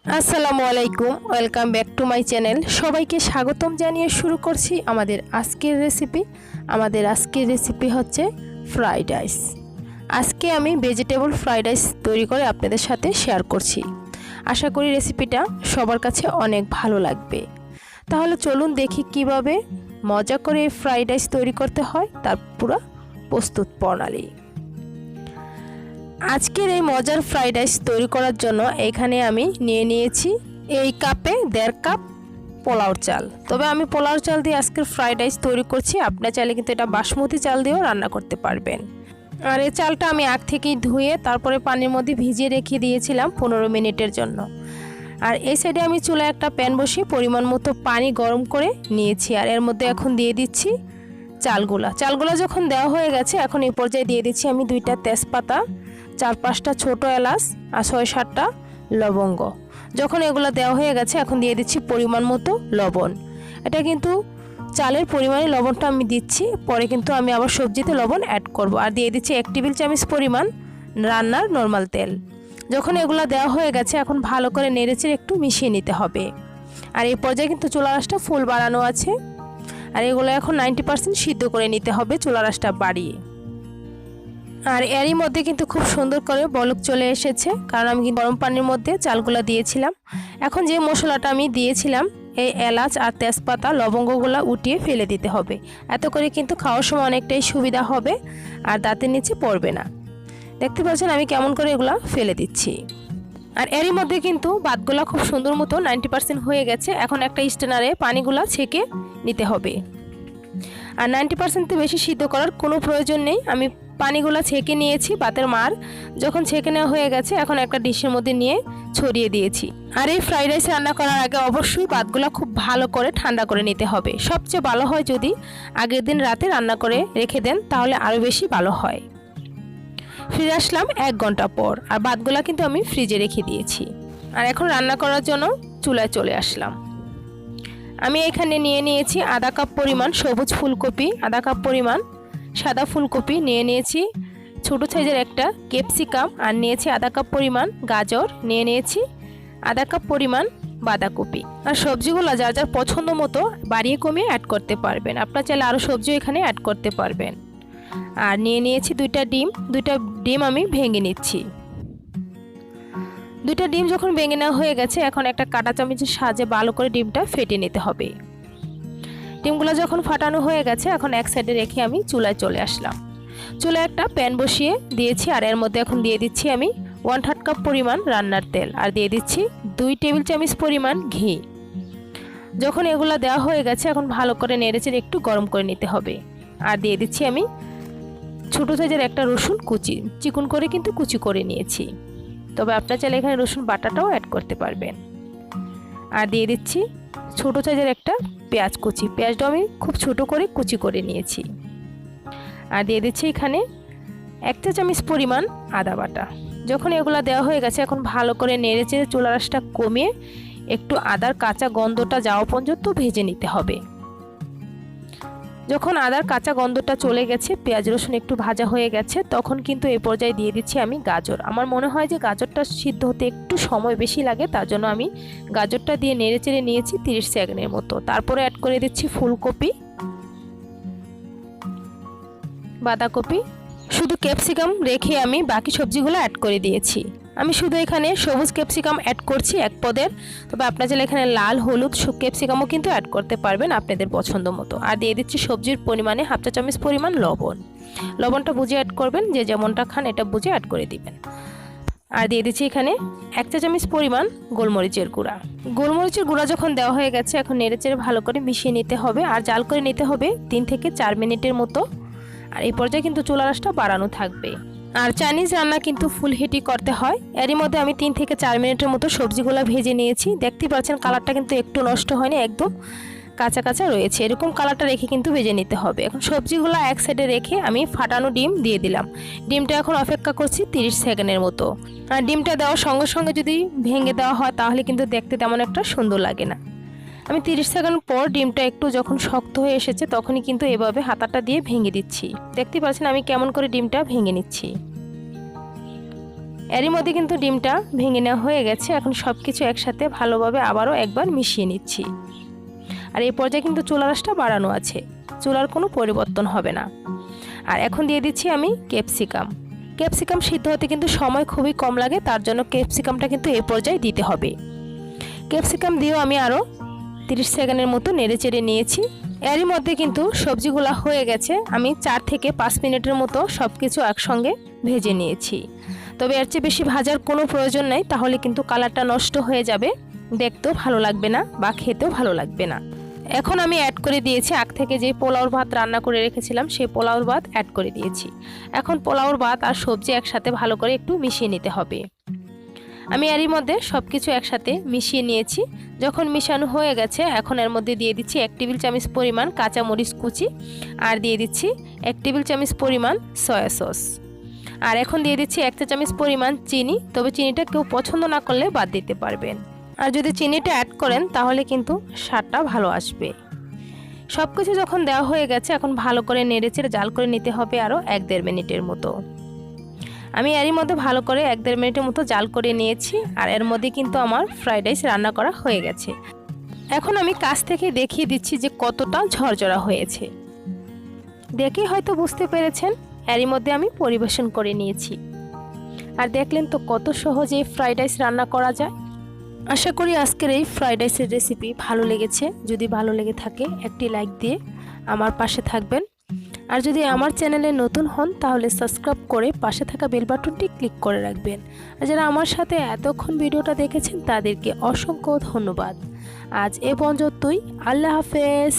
আসসালামু আলাইকুম, welcome back to my channel. সবাইকে স্বাগতম জানিয়ে শুরু করছি আমাদের আজকের রেসিপি। আমাদের আজকের রেসিপি হচ্ছে ফ্রাইড রাইস। আজকে আমি ভেজিটেবল ফ্রাইড রাইস তৈরি করে আপনাদের সাথে শেয়ার করছি। আশা করি রেসিপিটা সবার কাছে অনেক ভালো লাগবে। তাহলে চলুন দেখি কিভাবে মজা করে ফ্রাইড রাইস তৈরি করতে হয় তার পুরো প্রস্তুত প্রণালী। আজকের এই মজার ফ্রাইড রাইস তৈরি করার জন্য এখানে আমি নিয়ে নিয়েছি এই কাপে 1.5 কাপ পোলাওর চাল। তবে আমি পোলাওর চাল দিয়ে আজকের ফ্রাইড রাইস তৈরি করছি, আপনারা চাইলে কিন্তু এটা বাসমতি চাল দিয়েও রান্না করতে পারবেন। আর এই চালটা আমি আগ থেকেই ধুয়ে তারপরে পানির মধ্যে ভিজিয়ে রেখে দিয়েছিলাম 15 মিনিটের জন্য। আর এই সাইডে আমি চুলায় একটা প্যান বসিয়ে পরিমাণ মতো পানি গরম করে নিয়েছি। আর এর মধ্যে এখন দিয়ে দিচ্ছি চালগুলা যখন দেওয়া হয়ে গেছে, এখন এই পর্যায়ে দিয়ে দিচ্ছি আমি 2টা তেজপাতা, 4-5টা ছোটো এলাচ আর 6-7টা লবঙ্গ। যখন এগুলো দেওয়া হয়ে গেছে, এখন দিয়ে দিচ্ছি পরিমাণ মতো লবণ। এটা কিন্তু চালের পরিমাণে লবণটা আমি দিচ্ছি, পরে কিন্তু আমি আবার সবজিতে লবণ অ্যাড করব। আর দিয়ে দিচ্ছি 1 টেবিল চামচ পরিমাণ রান্নার নর্মাল তেল। যখন এগুলো দেওয়া হয়ে গেছে, এখন ভালো করে নেড়েচেড়ে একটু মিশিয়ে নিতে হবে। আর এই পর্যায়ে কিন্তু চুলার আঁচটা ফুল বাড়ানো আছে। আর এগুলো এখন 90% সিদ্ধ করে নিতে হবে চুলার আঁচটা বাড়িয়ে। আর এরই মধ্যে কিন্তু খুব সুন্দর করে বলক চলে এসেছে, কারণ আমি গরম পানির মধ্যে চালগুলো দিয়েছিলাম। এখন যে মশলাটা আমি দিয়েছিলাম, এই এলাচ আর তেজপাতা লবঙ্গগুলো উঠিয়ে ফেলে দিতে হবে। এত করে কিন্তু খাওয়ার সময় অনেকটাই সুবিধা হবে আর দাঁতের নিচে পড়বে না। দেখতে পাচ্ছেন আমি কেমন করে এগুলো ফেলে দিচ্ছি। আর এরই মধ্যে কিন্তু ভাতগুলো খুব সুন্দর মতো 90% হয়ে গেছে। এখন একটা স্ট্রেনারে পানিগুলো ছেঁকে নিতে হবে। আর 90% বেশি সিদ্ধ করার কোনো প্রয়োজন নেই। আমি পানিগুলো ছেঁকে নিয়েছি ভাতের মার। যখন ছেঁকে নেওয়া হয়ে গেছে, এখন একটা ডিশের মধ্যে নিয়ে ছড়িয়ে দিয়েছি। আর এই ফ্রাইড রাইস রান্না করার আগে অবশ্যই ভাতগুলো খুব ভালো করে ঠান্ডা করে নিতে হবে। সবচেয়ে ভালো হয় যদি আগের দিন রাতে রান্না করে রেখে দেন, তাহলে আরও বেশি ভালো হয়। ফিরে আসলাম 1 ঘন্টা পর, আর ভাতগুলো কিন্তু আমি ফ্রিজে রেখে দিয়েছি। আর এখন রান্না করার জন্য চুলায় চলে আসলাম। আমি এখানে নিয়ে নিয়েছি আধা কাপ পরিমাণ সবুজ ফুলকপি, আধা কাপ পরিমাণ সাদা ফুলকপি, নিয়ে নিয়েছি ছোটো সাইজের একটা ক্যাপসিকাম, আর নিয়েছি আধা কাপ পরিমাণ গাজর, নিয়ে নিয়েছি আধা কাপ পরিমাণ বাঁধাকপি। আর সবজিগুলো যার যার পছন্দ মতো বাড়িয়ে কমিয়ে অ্যাড করতে পারবেন। আপনার চাইলে আরও সবজিও এখানে অ্যাড করতে পারবেন। আর নিয়ে নিয়েছি 2টা ডিম আমি ভেঙে নিচ্ছি। 2টা ডিম যখন ভেঙে নেওয়া হয়ে গেছে, এখন একটা কাঁটা চামচের সাহায্যে ভালো করে ডিমটা ফেটে নিতে হবে। ডিমগুলো যখন ফাটানো হয়ে গেছে, এখন এক সাইডে রেখে আমি চুলায় চলে আসলাম। চুলায় একটা প্যান বসিয়ে দিয়েছি, আর এর মধ্যে এখন দিয়ে দিচ্ছি আমি 1/3 কাপ পরিমাণ রান্নার তেল, আর দিয়ে দিচ্ছি 2 টেবিল চামচ পরিমাণ ঘি। যখন এগুলো দেওয়া হয়ে গেছে, এখন ভালো করে নেড়েচেড়ে একটু গরম করে নিতে হবে। আর দিয়ে দিচ্ছি আমি ছোটো সাইজের একটা রসুন কুচি, চিকন করে কিন্তু কুচি করে নিয়েছি। তবে আপনার চাইলে এখানে রসুন বাটাটাও অ্যাড করতে পারবেন। আর দিয়ে দিচ্ছি ছোটো সাইজের একটা পেঁয়াজ কুচি, পেঁয়াজটাও আমি খুব ছোটো করে কুচি করে নিয়েছি। আর দিয়ে দিচ্ছি এখানে 1 চা চামচ পরিমাণ আদা বাটা। যখন এগুলো দেওয়া হয়ে গেছে, এখন ভালো করে নেড়েচেড়ে চুলার আঁচটা কমিয়ে একটু আদার কাঁচা গন্ধটা যাওয়া পর্যন্ত ভেজে নিতে হবে। যখন আদার কাঁচা গন্ধটা চলে গেছে, পেঁয়াজ রসুন একটু ভাজা হয়ে গেছে, তখন কিন্তু এই পর্যায়ে দিয়ে দিচ্ছি আমি গাজর। আমার মনে হয় যে গাজরটা সিদ্ধ হতে একটু সময় বেশি লাগে, তার জন্য আমি গাজরটা দিয়ে নেড়েচেড়ে নিয়েছি 30 সেকেন্ডের মতো। তারপরে অ্যাড করে দিচ্ছি ফুলকপি, বাঁধাকপি, শুধু ক্যাপসিকাম রেখে আমি বাকি সবজিগুলো অ্যাড করে দিয়েছি। আমি শুধু এখানে সবুজ ক্যাপসিকাম অ্যাড করছি 1 পদের। তবে আপনারা চাইলে এখানে লাল হলুদ ক্যাপসিকামও কিন্তু অ্যাড করতে পারবেন আপনাদের পছন্দ মতো। আর দিয়ে দিচ্ছি সবজির পরিমাণে 1/2 চা চামচ পরিমাণ লবণ। লবণটা বুঝে অ্যাড করবেন, যে যেমনটা খান এটা বুঝে অ্যাড করে দিবেন। আর দিয়ে দিচ্ছি এখানে 1 চা চামচ পরিমাণ গোলমরিচের গুঁড়া। গোলমরিচের গুঁড়া যখন দেওয়া হয়ে গেছে, এখন নেড়েচেড়ে ভালো করে মিশিয়ে নিতে হবে। আর জাল করে নিতে হবে 3 থেকে 4 মিনিটের মতো। আর এই পর্যায়ে কিন্তু চুলার আঁচটা বাড়ানো থাকবে। আর চাইনিজ রান্না কিন্তু ফুল হিটই করতে হয়। এরই মধ্যে আমি 3 থেকে 4 মিনিটের মতো সবজিগুলো ভেজে নিয়েছি। দেখতেই পাচ্ছেন কালারটা কিন্তু একটু নষ্ট হয়নি, একদম কাঁচা কাঁচা রয়েছে। এরকম কালারটা রেখে কিন্তু ভেজে নিতে হবে। এখন সবজিগুলো এক সাইডে রেখে আমি ফাটানো ডিম দিয়ে দিলাম। ডিমটা এখন অপেক্ষা করছি 30 সেকেন্ডের মতো। আর ডিমটা দেওয়ার সঙ্গে সঙ্গে যদি ভেঙে দেওয়া হয়, তাহলে কিন্তু দেখতে তেমন একটা সুন্দর লাগে না। আমি 30 সেকেন্ড পর ডিমটা একটু যখন শক্ত হয়ে এসেছে, তখনই কিন্তু এভাবে হাতাটা দিয়ে ভেঙে দিচ্ছি। দেখতে পাচ্ছেন আমি কেমন করে ডিমটা ভেঙে নিচ্ছি। এরই মধ্যে কিন্তু ডিমটা ভেঙে নেওয়া হয়ে গেছে। এখন সব কিছু একসাথে ভালোভাবে আবারও একবার মিশিয়ে নিচ্ছি। আর এই পর্যায়ে কিন্তু চুলার আঁচটা বাড়ানো আছে, চুলার কোনো পরিবর্তন হবে না। আর এখন দিয়ে দিচ্ছি আমি ক্যাপসিকাম। ক্যাপসিকাম সিদ্ধ হতে কিন্তু সময় খুবই কম লাগে, তার জন্য ক্যাপসিকামটা কিন্তু এই পর্যায়ে দিতে হবে। ক্যাপসিকাম দিয়েও আমি আরও 30 সেকেন্ডের মতো নেড়েচেড়ে নিয়েছি। এরই মধ্যে কিন্তু সবজিগুলো হয়ে গেছে। আমি 4 থেকে 5 মিনিটের মতো সব কিছু একসঙ্গে ভেজে নিয়েছি। তবে এর চেয়ে বেশি ভাজার কোনো প্রয়োজন নেই, তাহলে কিন্তু কালারটা নষ্ট হয়ে যাবে, দেখতেও ভালো লাগবে না বা খেতেও ভালো লাগবে না। এখন আমি অ্যাড করে দিয়েছি আগ থেকে যে পোলাওর ভাত রান্না করে রেখেছিলাম, সেই পোলাওর ভাত অ্যাড করে দিয়েছি। এখন পোলাওর ভাত আর সবজি একসাথে ভালো করে একটু মিশিয়ে নিতে হবে। আমি এরই মধ্যে সব কিছু একসাথে মিশিয়ে নিয়েছি। যখন মিশানো হয়ে গেছে, এখন এর মধ্যে দিয়ে দিচ্ছি 1 টেবিল চামচ পরিমাণ কাঁচা মরিচ কুচি, আর দিয়ে দিচ্ছি 1 টেবিল চামচ পরিমাণ সয়া সস, আর এখন দিয়ে দিচ্ছি 1 চা চামচ পরিমাণ চিনি। তবে চিনিটা কেউ পছন্দ না করলে বাদ দিতে পারবেন, আর যদি চিনিটা অ্যাড করেন তাহলে কিন্তু স্বাদটা ভালো আসবে। সব কিছু যখন দেওয়া হয়ে গেছে, এখন ভালো করে নেড়েচেড়ে জাল করে নিতে হবে আরও 1-1.5 মিনিটের মতো। আমি এরই মধ্যে ভালো করে 1-1.5 মিনিটের মতো জাল করে নিয়েছি, আর এর মধ্যে কিন্তু আমার ফ্রাইড রাইস রান্না করা হয়ে গেছে। এখন আমি কাছ থেকে দেখিয়ে দিচ্ছি যে কতটা ঝরঝরা হয়েছে। দেখেই হয়তো বুঝতে পেরেছেন। এরই মধ্যে আমি পরিবেশন করে নিয়েছি। আর দেখলেন তো কত সহজে ফ্রাইড রাইস রান্না করা যায়। আশা করি আজকের এই ফ্রাইড রাইসের রেসিপি ভালো লেগেছে। যদি ভালো লেগে থাকে একটি লাইক দিয়ে আমার পাশে থাকবেন, আর যদি আমার চ্যানেলে নতুন হন তাহলে সাবস্ক্রাইব করে পাশে থাকা বেল বাটনটি ক্লিক করে রাখবেন। আর যারা আমার সাথে এতক্ষণ ভিডিওটা দেখেছেন তাদেরকে অসংখ্য ধন্যবাদ। আজ এ পর্যন্তই। আল্লাহ হাফেজ।